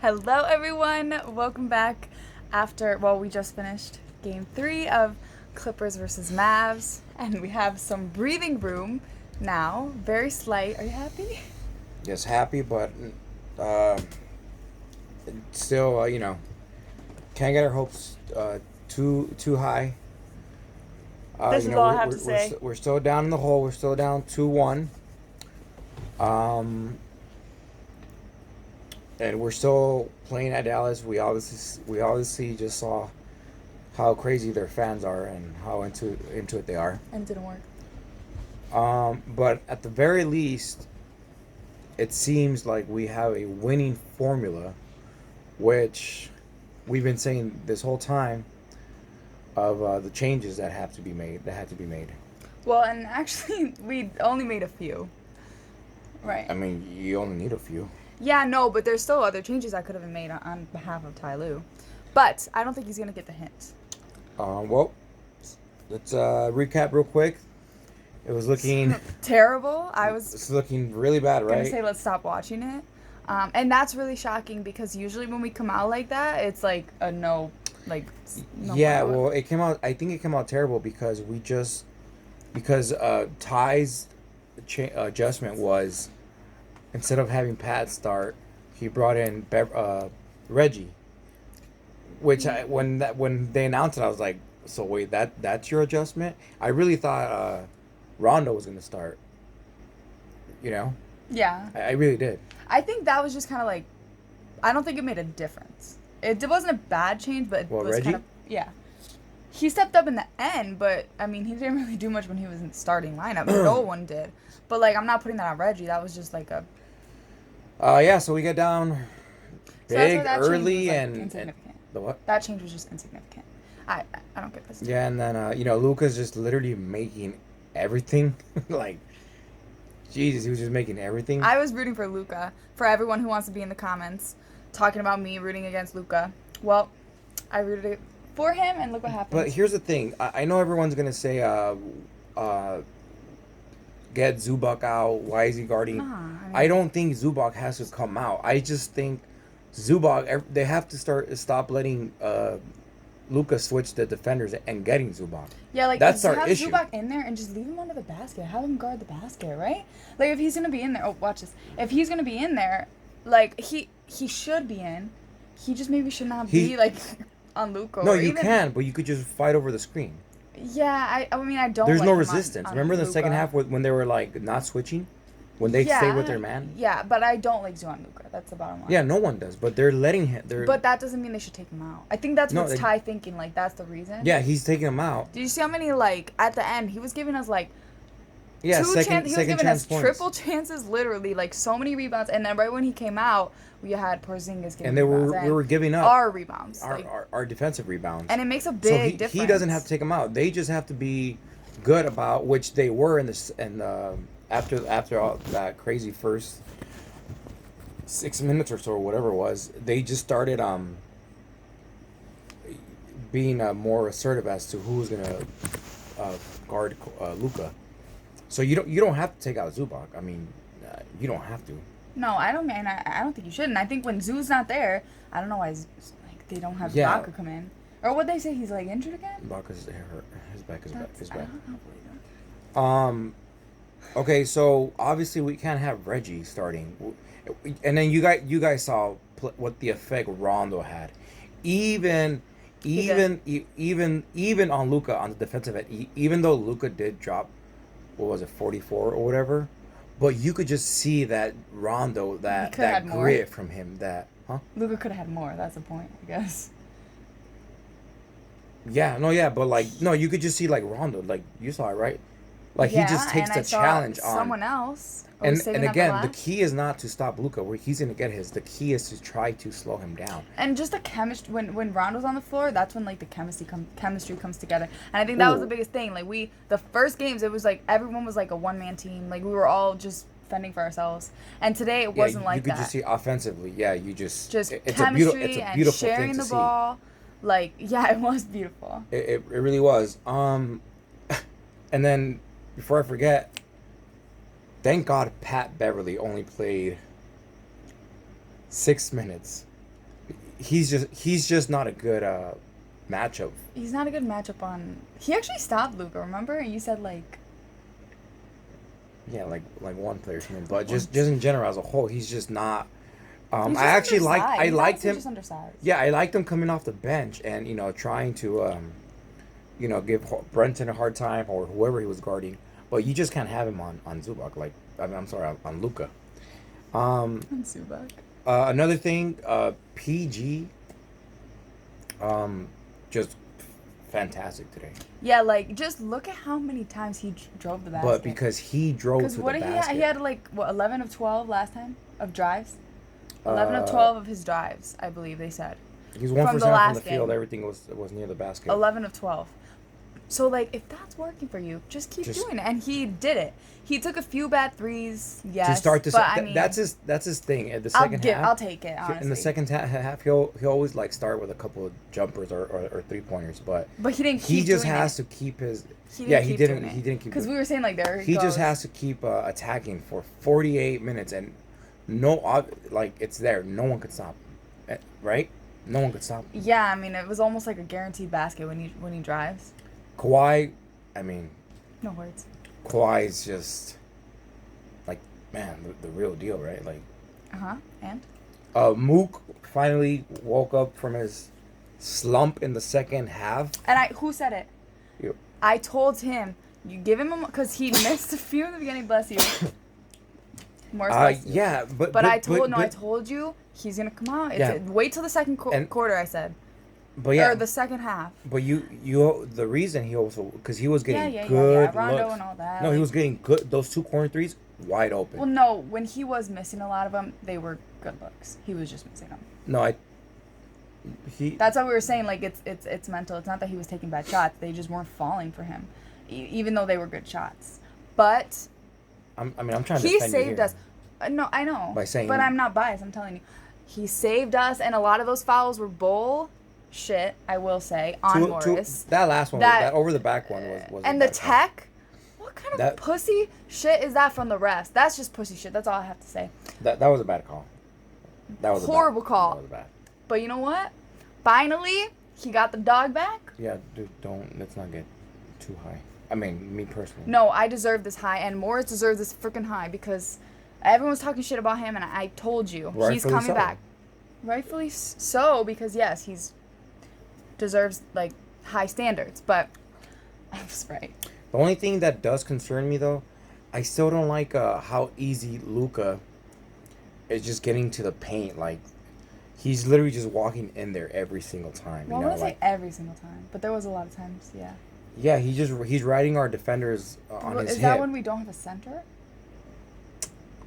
Hello, everyone. Welcome back we just finished game 3 of Clippers versus Mavs, and we have some breathing room now. Very slight. Are you happy? Yes, happy, but uh, still, can't get our hopes too high. This is all I have to say. We're still down in the hole. We're still down 2-1. Um, and we're still playing at Dallas. We obviously just saw how crazy their fans are and how into it they are. And it didn't work. But at the very least, it seems like we have a winning formula, which we've been saying this whole time of the changes that have to be made. That had to be made. Well, and actually, we only made a few. Right. I mean, you only need a few. Yeah, no, but there's still other changes that could have been made on behalf of Ty Lue. But I don't think he's going to get the hint. Well, let's recap real quick. It was looking terrible. It's looking really bad, right? Gonna say let's stop watching it, and that's really shocking because usually when we come out like that, it's like a no. Yeah, well, it came out. I think it came out terrible because Ty's adjustment was, instead of having Pat start, he brought in Reggie. Which when they announced it, I was like, so wait, that's your adjustment? I really thought Rondo was gonna start. You know? Yeah. I really did. I think that was just kind of like, I don't think it made a difference. It wasn't a bad change, but it was Reggie? kind of, yeah. He stepped up in the end, but I mean, he didn't really do much when he was in the starting lineup. No one did. But like, I'm not putting that on Reggie. That was just like a. Yeah. So we get down big early and insignificant. The what? That change was just insignificant. I don't get this. Yeah, and then Luka's just literally making everything. Like, Jesus, he was just making everything. I was rooting for Luka. For everyone who wants to be in the comments talking about me rooting against Luka. Well, I rooted for him, and look what happened. But here's the thing. I know everyone's gonna say, get Zubac out. Why is he guarding? I don't think Zubac has to come out. I just think Zubac, they have to stop letting Luka switch the defenders and getting Zubac. Yeah, like that's our have issue. Zubac in there and just leave him under the basket. Have him guard the basket, right? Like if he's gonna be in there. Oh, watch this. If he's gonna be in there, like he should be in. He just maybe should not be like on Luka. No, you can, but you could just fight over the screen. Yeah, I mean I don't. There's like no him resistance. on Remember in the second half when they were like not switching, when they stay with their man. Yeah, but I don't like Zu on Luka. That's the bottom line. Yeah, no one does, but they're letting him. But that doesn't mean they should take him out. I think that's what's Ty thinking. Like that's the reason. Yeah, he's taking him out. Did you see how many at the end he was giving us he was giving us triple chances, literally, like so many rebounds, and then right when he came out, we had Porzingis giving rebounds. And we were giving up our rebounds, our defensive rebounds, and it makes a big difference. He doesn't have to take them out. They just have to be good about, which they were after all that crazy first 6 minutes or so, or whatever it was. They just started being more assertive as to who's gonna guard Luka. So you don't have to take out Zubac. I mean, you don't have to. No, I don't. And I don't think you should. And I think when Zu's not there, I don't know why they don't have Ibaka come in. Or what they say, he's injured again. Ibaka's hurt. His back is back. Okay, so obviously we can't have Reggie starting, and then you guys saw what the effect Rondo had, even on Luka on the defensive end. Even though Luka did drop, what was it, 44 or whatever, but you could just see that Rondo, that grit from him. Luka could have had more. That's the point, I guess. Yeah, but you could just see Rondo, you saw it, right? He just takes the challenge on someone else. And again, the key is not to stop Luka where he's gonna get his. The key is to try to slow him down. And just the chemistry when Rondo's on the floor, that's when the chemistry comes together. And I think that was the biggest thing. The first games, it was everyone was a one-man team. We were all just fending for ourselves. And today it wasn't like that. You could just see offensively. Yeah, you just it's chemistry a beautiful and sharing thing to the ball. It was beautiful. It really was. And then before I forget, thank God Pat Beverly only played 6 minutes. he's just not a good matchup. He's not a good matchup on. He actually stopped Luka. Remember? And you said like. Yeah, like one player, but just in general as a whole, he's just not. He's I just actually undersized. I He's liked honestly him. Just undersized. Yeah, I liked him coming off the bench and trying to give Brenton a hard time or whoever he was guarding. But you just can't have him on Zubac. Like I'm sorry, on Luka. On Zubac. Another thing, PG. Just fantastic today. Yeah, like just look at how many times he drove the basket. But because he drove to the basket. He had like 11 of 12 last time of drives. 11 of 12 of his drives, I believe they said. He's 1 for 7 from the field. Everything was near the basket. 11 of 12. So like, if that's working for you, just keep doing it. And he did it. He took a few bad threes, yes. To start this, I mean, that's his thing. At the second half, I'll take it. Honestly, in the second half, he'll always like start with a couple of jumpers or 3-pointers, but he didn't. He just has to keep his. He didn't keep. Because we were saying like there. He just has to keep attacking for 48 minutes and it's there. No one could stop him, right? No one could stop him. Yeah, I mean it was almost like a guaranteed basket when he drives. Kawhi, I mean. No words. Kawhi is just like, man, the real deal, right? Like. And. Mook finally woke up from his slump in the second half. And who said it? You. I told him you give him because he missed a few in the beginning. Bless you. Yeah, but I told you he's gonna come out. Wait till the second quarter. I said. But yeah, or the second half. But the reason he also because he was getting good looks. Rondo and all that. No, he was getting good. Those 2 corner threes wide open. Well, no, when he was missing a lot of them, they were good looks. He was just missing them. No, That's what we were saying. Like it's mental. It's not that he was taking bad shots. They just weren't falling for him, even though they were good shots. But I'm trying to. He saved us. No, I know. By saying, but I'm not biased. I'm telling you, he saved us, and a lot of those fouls were bullshit. I will say on Morris. That last one, that over the back one was. And the tech. What kind of pussy shit is that from the refs? That's just pussy shit. That's all I have to say. That was a bad call. That was horrible call. That was bad. But you know what? Finally, he got the dog back. Yeah, dude, let's not get too high. I mean, me personally. No, I deserve this high, and Morris deserves this freaking high because everyone's talking shit about him, and I told you he's coming back. Rightfully so, because yes, he's deserves like high standards, but I was right. The only thing that does concern me though, I still don't like how easy Luka is just getting to the paint. Like he's literally just walking in there every single time. Well, I wouldn't say every single time, but there was a lot of times, yeah. Yeah, he's riding our defenders on his hip. Is that when we don't have a center?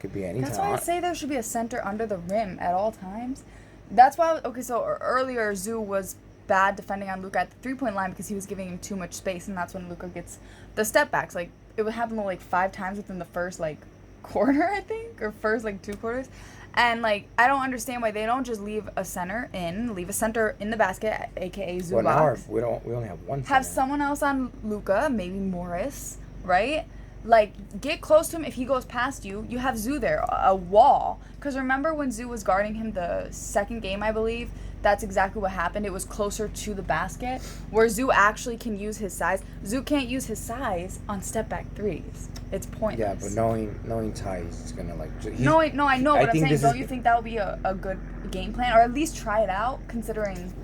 Could be any That's time. why I say there should be a center under the rim at all times. That's why. Okay, so earlier Zoo was bad defending on Luka at the 3-point line because he was giving him too much space, and that's when Luka gets the step backs. Like it would happen like 5 times within the first like quarter, I think, or first like 2 quarters. And like I don't understand why they don't just leave a center in the basket, aka Zubac. Well, now we only have one center. Have someone else on Luka, maybe Morris, right? Like get close to him. If he goes past you, you have Zoo there, a wall. Because remember when Zoo was guarding him the second game, I believe. That's exactly what happened. It was closer to the basket, where Zoo actually can use his size. Zoo can't use his size on step back threes. It's pointless. Yeah, but knowing Ty, he's gonna like. No, I know, but I'm saying, don't you think that would be a good game plan, or at least try it out, considering?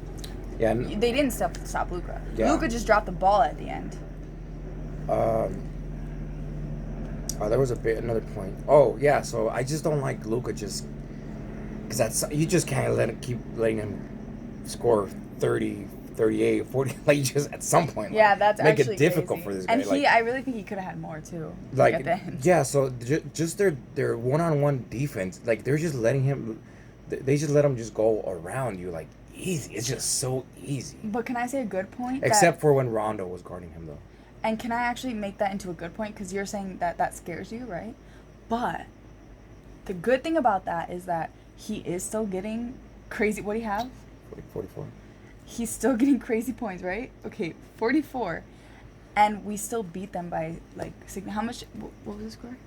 Yeah. They didn't stop Luka. Yeah. Luka just dropped the ball at the end. There was another point. Oh yeah, so I just don't like Luka just because you just can't keep letting him score 30, 38, 40. Like just at some point. Yeah, like, that's make actually it difficult crazy. for this guy. And I really think he could have had more too. Like at the end. Yeah, so just their one-on-one defense, like they're just letting him. They just let him just go around you like easy. It's just so easy. But can I say a good point? Except for when Rondo was guarding him though. And can I actually make that into a good point? Because you're saying that scares you, right? But the good thing about that is that he is still getting crazy. What do you have? 44. He's still getting crazy points, right? Okay, 44. And we still beat them by, like, how much? What was the score?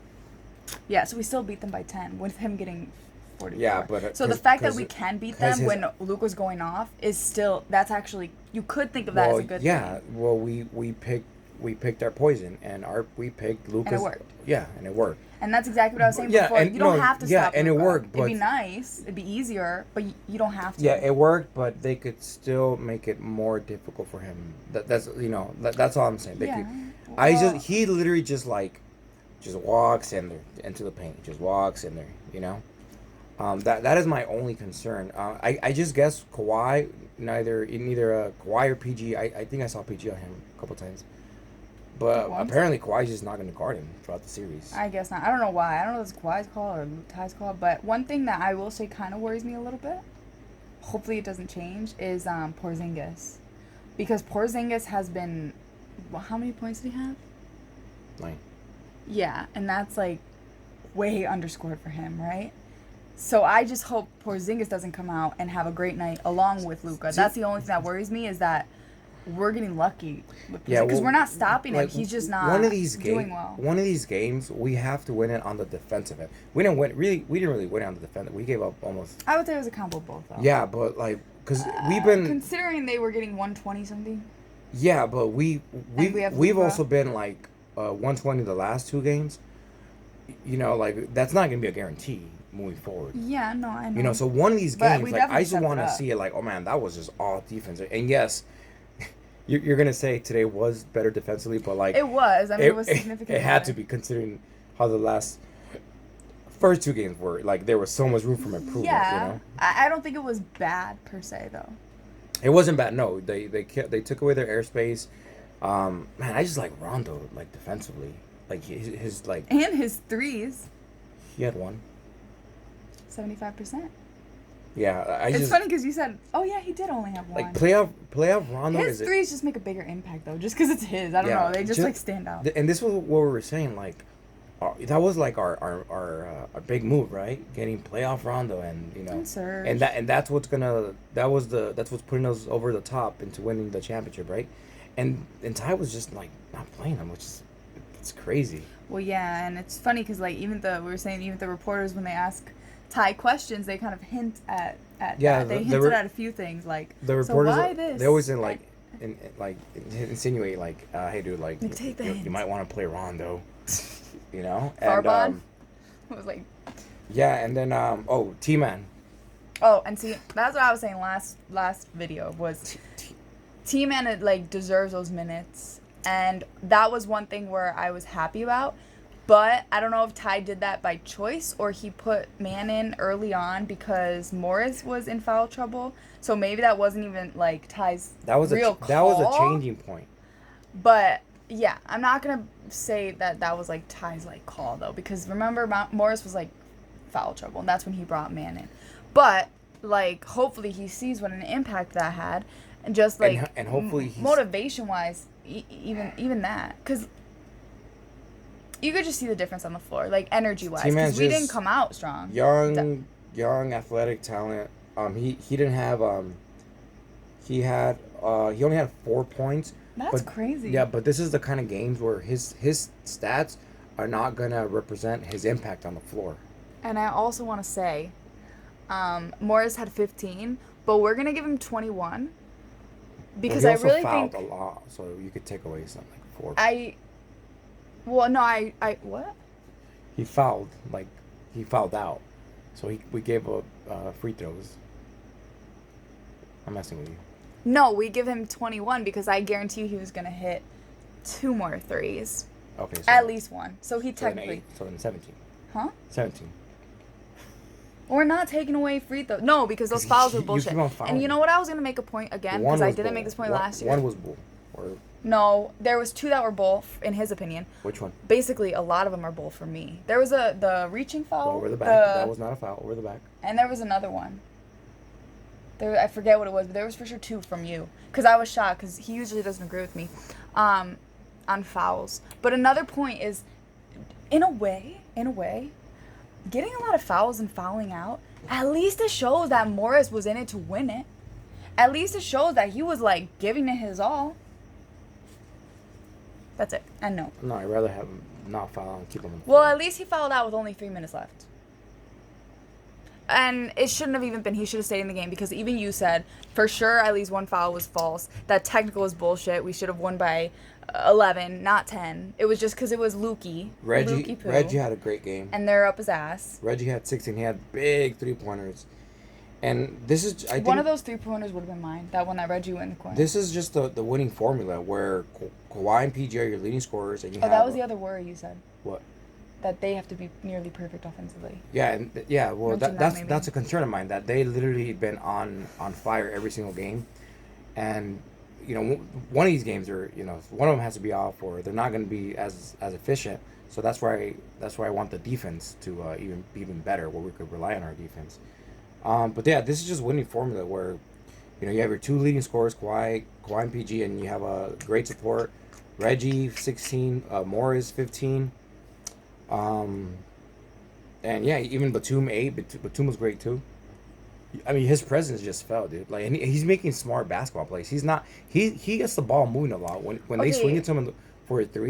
Yeah, so we still beat them by 10 with him getting 44. Yeah, but so the fact that 'cause- we can beat 'cause them when Luke was going off is still, that's actually, you could think of that as a good yeah. thing. Well, we picked our poison, and we picked Lucas. And it worked. Yeah, and it worked. And that's exactly what I was saying Yeah, before. and You don't no, have to yeah, stop and it Luka. worked, It'd be but- nice. It'd be easier, but you don't have to. Yeah, it worked, but they could still make it more difficult for him. That's all I'm saying. They Yeah. could, he literally just walks in there into the paint, just walks in there. That is my only concern. I just guess Kawhi, neither Kawhi or PG. I think I saw PG on him a couple times, but Once? apparently Kawhi's just not going to guard him throughout the series. I guess not. I don't know why. I don't know if it's Kawhi's call or Ty's call, but one thing that I will say kind of worries me a little bit, hopefully it doesn't change, is Porzingis. Because Porzingis has been, how many points did he have? 9. Yeah, and that's like way underscored for him, right? So I just hope Porzingis doesn't come out and have a great night along with Luka. That's the only thing that worries me, is that we're getting lucky with because we're not stopping him. He's just not doing well. One of these games, we have to win it on the defensive end. We didn't really win it on the defensive. We gave up almost. I would say it was a combo of both, though. Yeah, but because we've been considering they were getting 120 something. Yeah, but we've Luka. also been 120 the last 2 games. That's not gonna be a guarantee moving forward. Yeah, no, I know. So one of these But games, we I just definitely want to stepped it see it. Oh man, that was just all defense. And yes, you're gonna say today was better defensively, but it was. I mean, it was significantly. It had better. to be, considering how the first 2 games were. There was so much room for improvement. Yeah, I don't think it was bad per se, though. It wasn't bad. No, they took away their airspace. Man, I just like Rondo defensively. His and his threes. He had one. 75%. Yeah, it's funny because you said, "Oh yeah, he did only have one." Playoff Rondo. His threes just make a bigger impact though, just because it's his. I don't know. They just stand out. And this was what we were saying. That was our big move, right? Getting playoff Rondo, and that's what's putting us over the top into winning the championship, right? And Ty was just not playing him, which is it's crazy. Well, yeah, and it's funny because even the reporters, when they ask Ty questions, they kind of hint at that. They hinted at a few things the reporters. So why this? They always insinuate hey dude, take the hint. You might want to play Rondo, Farbon. It was yeah, and then T-Man. Oh, and see, that's what I was saying last video was T-Man deserves those minutes, and that was one thing where I was happy about. But I don't know if Ty did that by choice or he put Man in early on because Morris was in foul trouble. So maybe that wasn't even Ty's real call. That was a changing point. But yeah, I'm not gonna say that was Ty's call though, because remember Morris was foul trouble, and that's when he brought Man in. But hopefully he sees what an impact that had, and just and hopefully motivation wise, even that, because you could just see the difference on the floor, energy wise, because we didn't come out strong. Young athletic talent. He didn't have he only had 4 points. That's crazy. Yeah, but this is the kind of games where his stats are not gonna represent his impact on the floor. And I also want to say, Morris had 15, but we're gonna give him 21 because I really think a lot, so you could take away something 4. What? He fouled out, so we gave up free throws. I'm messing with you. No, we give him 21 because I guarantee you he was gonna hit 2 more threes. Okay. So at least one. So he technically. So then 17. Huh? 17. We're not taking away free throws. No, because those fouls were bullshit. And you know what? I was gonna make a point again because I didn't make this point last year. One was bull. No, there was 2 that were bull, in his opinion. Which one? Basically, a lot of them are bull for me. There was the reaching foul. Over the back. That was not a foul. Over the back. And there was another one. I forget what it was, but there was for sure 2 from you. Because I was shocked, because he usually doesn't agree with me on fouls. But another point is, in a way, getting a lot of fouls and fouling out, at least it shows that Morris was in it to win it. At least it shows that he was, giving it his all. That's it. And no. No, I'd rather have him not foul and keep him in the Well, floor. at least he fouled out with only 3 minutes left. And it shouldn't have even been. He should have stayed in the game because even you said for sure at least one foul was false. That technical was bullshit. We should have won by 11, not 10. It was just because it was Lukey. Reggie had a great game. And they're up his ass. Reggie had 16. He had big 3-pointers. And this is, I think, one of those 3-pointers would have been mine. That one that Reggie went in the corner. This is just the winning formula where Kawhi and PG are your leading scorers, and you have. That was the other worry you said. What? That they have to be nearly perfect offensively. Yeah, Well, that's a concern of mine, that they literally been on fire every single game, and one of these games are one of them has to be off, or they're not going to be as efficient. So that's why I want the defense to even be even better, where we could rely on our defense. But yeah, this is just winning formula where you have your two leading scorers, Kawhi and PG, and you have a great support. Reggie 16, Morris 15. And yeah, even Batum 8. Batum was great too. I mean, his presence just fell, dude. Like, and he's making smart basketball plays. He's not. He gets the ball moving a lot when they swing it to him for a three.